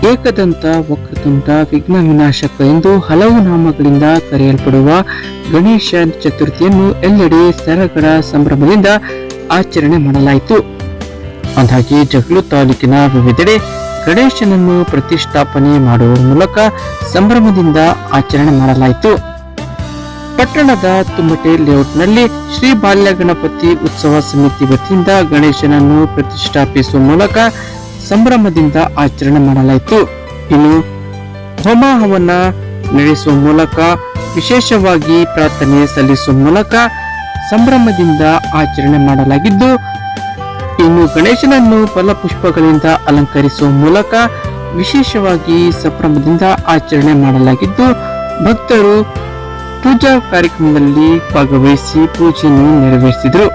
ಏಕದಂತ ವಕ್ರತುಂಡ ವಿಘ್ನ ವಿನಾಶಕ ಎಂದು ಹಲವು ನಾಮಗಳಿಂದ ಕರೆಯಲ್ಪಡುವ ಗಣೇಶ ಚತುರ್ಥಿಯನ್ನು ಎಲ್ಲೆಡೆ ಸಡಗರ ಸಂಭ್ರಮದಿಂದ ಆಚರಣೆ ಮಾಡಲಾಯಿತು. ಅಂದಾಗೆ ಜಗಳೂರು ತಾಲೂಕಿನ ವಿವಿಧೆಡೆ ಗಣೇಶನನ್ನು ಪ್ರತಿಷ್ಠಾಪನೆ ಮಾಡುವ ಮೂಲಕ ಸಂಭ್ರಮದಿಂದ ಆಚರಣೆ ಮಾಡಲಾಯಿತು. ಪಟ್ಟಣದ ತುಮ್ಮಟೆ ಲೇಔಟ್ನಲ್ಲಿ ಶ್ರೀ ಬಾಲ್ಯ ಗಣಪತಿ ಉತ್ಸವ ಸಮಿತಿ ವತಿಯಿಂದ ಗಣೇಶನನ್ನು ಪ್ರತಿಷ್ಠಾಪಿಸುವ ಮೂಲಕ ಸಂಭ್ರಮದಿಂದ ಆಚರಣೆ ಮಾಡಲಾಯಿತು. ಇನ್ನು ಹೋಮ ಹವನ ನಡೆಸುವ ಮೂಲಕ ವಿಶೇಷವಾಗಿ ಪ್ರಾರ್ಥನೆ ಸಲ್ಲಿಸುವ ಮೂಲಕ ಸಂಭ್ರಮದಿಂದ ಆಚರಣೆ ಮಾಡಲಾಗಿದ್ದು, ಇನ್ನು ಗಣೇಶನನ್ನು ಫಲಪುಷ್ಪಗಳಿಂದ ಅಲಂಕರಿಸುವ ಮೂಲಕ ವಿಶೇಷವಾಗಿ ಸಂಭ್ರಮದಿಂದ ಆಚರಣೆ ಮಾಡಲಾಗಿದ್ದು, ಭಕ್ತರು ಪೂಜಾ ಕಾರ್ಯಕ್ರಮದಲ್ಲಿ ಭಾಗವಹಿಸಿ ಪೂಜೆಯನ್ನು ನೆರವೇರಿಸಿದರು.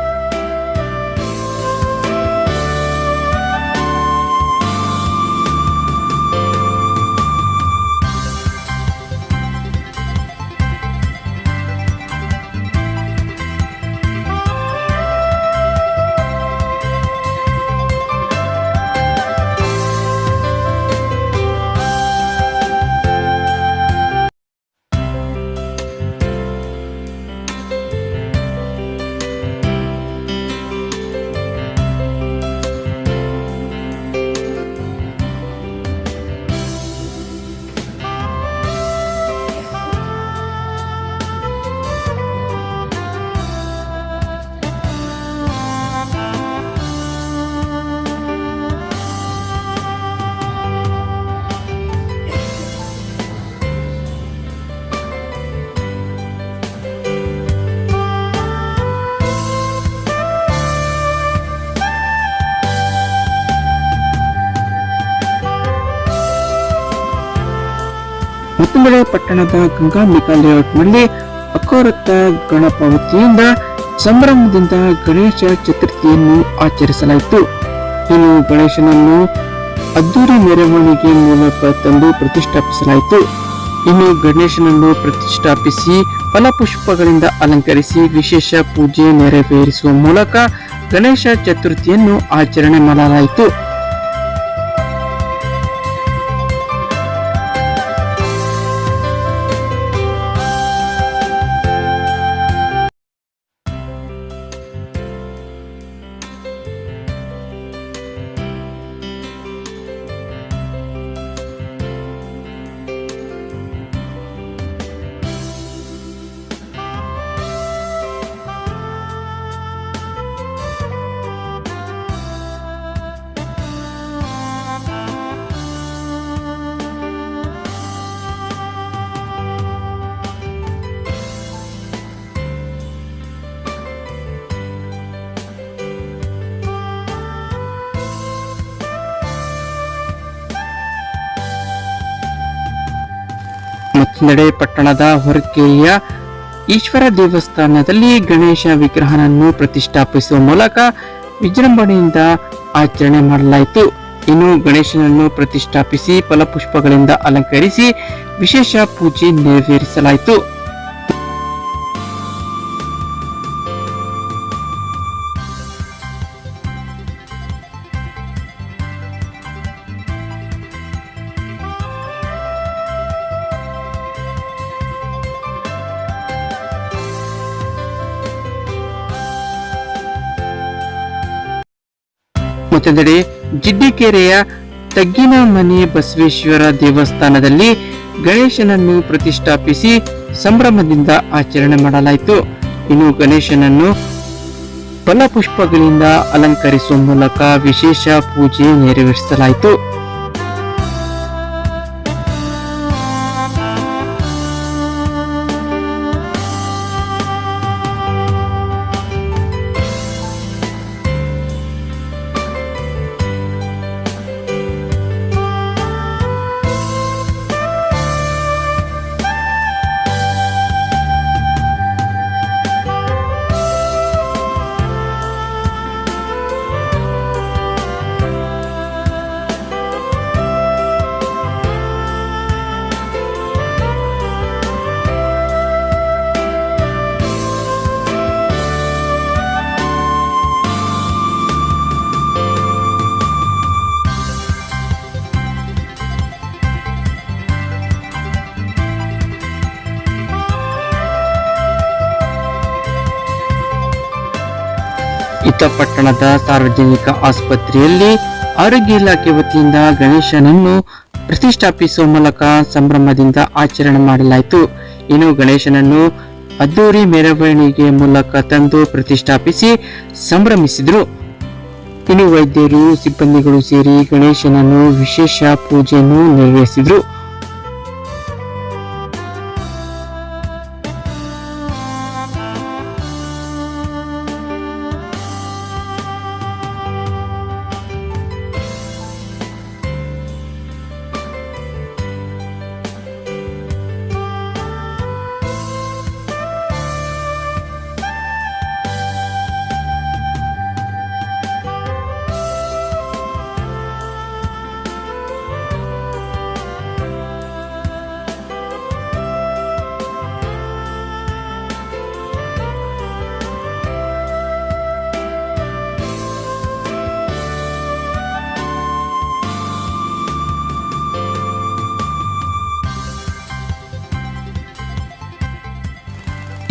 ಮತ್ತೊಂದೆಡೆ ಪಟ್ಟಣದ ಗಂಗಾಂಬಿಕಾ ಲೇಔಟ್ನಲ್ಲಿ ಅಕೋರತ್ತ ಗಣಪ ವತಿಯಿಂದ ಸಂಭ್ರಮದಿಂದ ಗಣೇಶ ಚತುರ್ಥಿಯನ್ನು ಆಚರಿಸಲಾಯಿತು. ಇನ್ನು ಗಣೇಶನನ್ನು ಅದ್ದೂರಿ ಮೆರವಣಿಗೆ ಮೂಲಕ ತಂದು ಪ್ರತಿಷ್ಠಾಪಿಸಲಾಯಿತು. ಇನ್ನು ಗಣೇಶನನ್ನು ಪ್ರತಿಷ್ಠಾಪಿಸಿ ಫಲಪುಷ್ಪಗಳಿಂದ ಅಲಂಕರಿಸಿ ವಿಶೇಷ ಪೂಜೆ ನೆರವೇರಿಸುವ ಮೂಲಕ ಗಣೇಶ ಚತುರ್ಥಿಯನ್ನು ಆಚರಣೆ ಮಾಡಲಾಯಿತು. ಮತ್ತೊಂದೆಡೆ ಪಟ್ಟಣದ ಹೊರಕೆರೆಯ ಈಶ್ವರ ದೇವಸ್ಥಾನದಲ್ಲಿ ಗಣೇಶ ವಿಗ್ರಹನನ್ನು ಪ್ರತಿಷ್ಠಾಪಿಸುವ ಮೂಲಕ ವಿಜೃಂಭಣೆಯಿಂದ ಆಚರಣೆ ಮಾಡಲಾಯಿತು. ಇನ್ನು ಗಣೇಶನನ್ನು ಪ್ರತಿಷ್ಠಾಪಿಸಿ ಫಲಪುಷ್ಪಗಳಿಂದ ಅಲಂಕರಿಸಿ ವಿಶೇಷ ಪೂಜೆ ನೆರವೇರಿಸಲಾಯಿತು. ಮತ್ತೊಂದೆಡೆ ಜಿಡ್ಡಿಕೆರೆಯ ತಗ್ಗಿನ ಮನೆ ಬಸವೇಶ್ವರ ದೇವಸ್ಥಾನದಲ್ಲಿ ಗಣೇಶನನ್ನು ಪ್ರತಿಷ್ಠಾಪಿಸಿ ಸಂಭ್ರಮದಿಂದ ಆಚರಣೆ ಮಾಡಲಾಯಿತು. ಇನ್ನು ಗಣೇಶನನ್ನು ಫಲಪುಷ್ಪಗಳಿಂದ ಅಲಂಕರಿಸುವ ಮೂಲಕ ವಿಶೇಷ ಪೂಜೆ ನೆರವೇರಿಸಲಾಯಿತು. ಇತ್ತ ಪಟ್ಟಣದ ಸಾರ್ವಜನಿಕ ಆಸ್ಪತ್ರೆಯಲ್ಲಿ ಆರೋಗ್ಯ ಇಲಾಖೆ ವತಿಯಿಂದ ಗಣೇಶನನ್ನು ಪ್ರತಿಷ್ಠಾಪಿಸುವ ಮೂಲಕ ಸಂಭ್ರಮದಿಂದ ಆಚರಣೆ ಮಾಡಲಾಯಿತು. ಇನ್ನು ಗಣೇಶನನ್ನು ಅದ್ದೂರಿ ಮೆರವಣಿಗೆ ಮೂಲಕ ತಂದು ಪ್ರತಿಷ್ಠಾಪಿಸಿ ಸಂಭ್ರಮಿಸಿದರು. ಇನ್ನು ವೈದ್ಯರು ಸಿಬ್ಬಂದಿಗಳು ಸೇರಿ ಗಣೇಶನನ್ನು ವಿಶೇಷ ಪೂಜೆಯನ್ನು ನೆರವೇರಿಸಿದರು.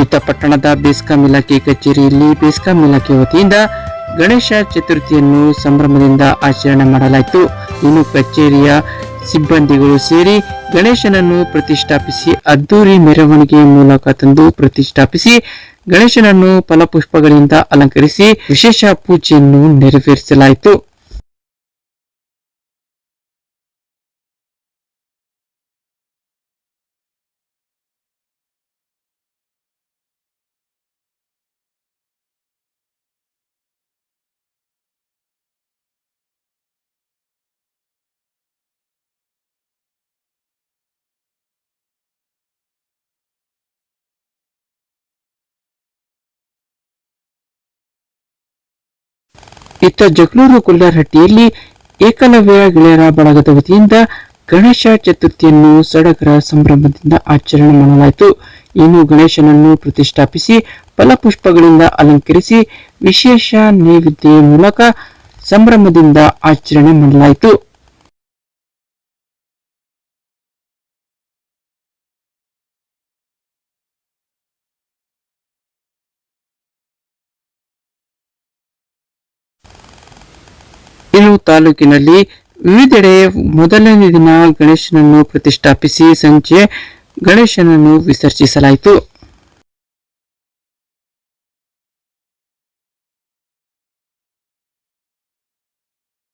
ಇತ್ತ ಪಟ್ಟಣದ ಬೆಸ್ಕಾಂ ಇಲಾಖೆ ಕಚೇರಿಯಲ್ಲಿ ಬೆಸ್ಕಾಂ ಇಲಾಖೆ ವತಿಯಿಂದ ಗಣೇಶ ಚತುರ್ಥಿಯನ್ನು ಸಂಭ್ರಮದಿಂದ ಆಚರಣೆ ಮಾಡಲಾಯಿತು. ಇನ್ನು ಕಚೇರಿಯ ಸಿಬ್ಬಂದಿಗಳು ಸೇರಿ ಗಣೇಶನನ್ನು ಪ್ರತಿಷ್ಠಾಪಿಸಿ ಅದ್ದೂರಿ ಮೆರವಣಿಗೆ ಮೂಲಕ ತಂದು ಪ್ರತಿಷ್ಠಾಪಿಸಿ ಗಣೇಶನನ್ನು ಫಲಪುಷ್ಪಗಳಿಂದ ಅಲಂಕರಿಸಿ ವಿಶೇಷ ಪೂಜೆಯನ್ನು ನೆರವೇರಿಸಲಾಯಿತು. ಇತ್ತ ಜಗಳೂರು ಕೊಲ್ಲಾರಹಟ್ಟಿಯಲ್ಲಿ ಏಕಲವ್ಯ ಗೆಳೆಯರ ಬಳಗದ ವತಿಯಿಂದ ಗಣೇಶ ಚತುರ್ಥಿಯನ್ನು ಸಡಗರ ಸಂಭ್ರಮದಿಂದ ಆಚರಣೆ ಮಾಡಲಾಯಿತು. ಇನ್ನು ಗಣೇಶನನ್ನು ಪ್ರತಿಷ್ಠಾಪಿಸಿ ಫಲಪುಷ್ಪಗಳಿಂದ ಅಲಂಕರಿಸಿ ವಿಶೇಷ ನೈವೇದ್ಯ ಮೂಲಕ ಸಂಭ್ರಮದಿಂದ ಆಚರಣೆ ಮಾಡಲಾಯಿತು. ಇನ್ನು ತಾಲೂಕಿನಲ್ಲಿ ವಿವಿಧೆಡೆ ಮೊದಲನೇ ದಿನ ಗಣೇಶನನ್ನು ಪ್ರತಿಷ್ಠಾಪಿಸಿ ಸಂಜೆ ಗಣೇಶನನ್ನು ವಿಸರ್ಜಿಸಲಾಯಿತು.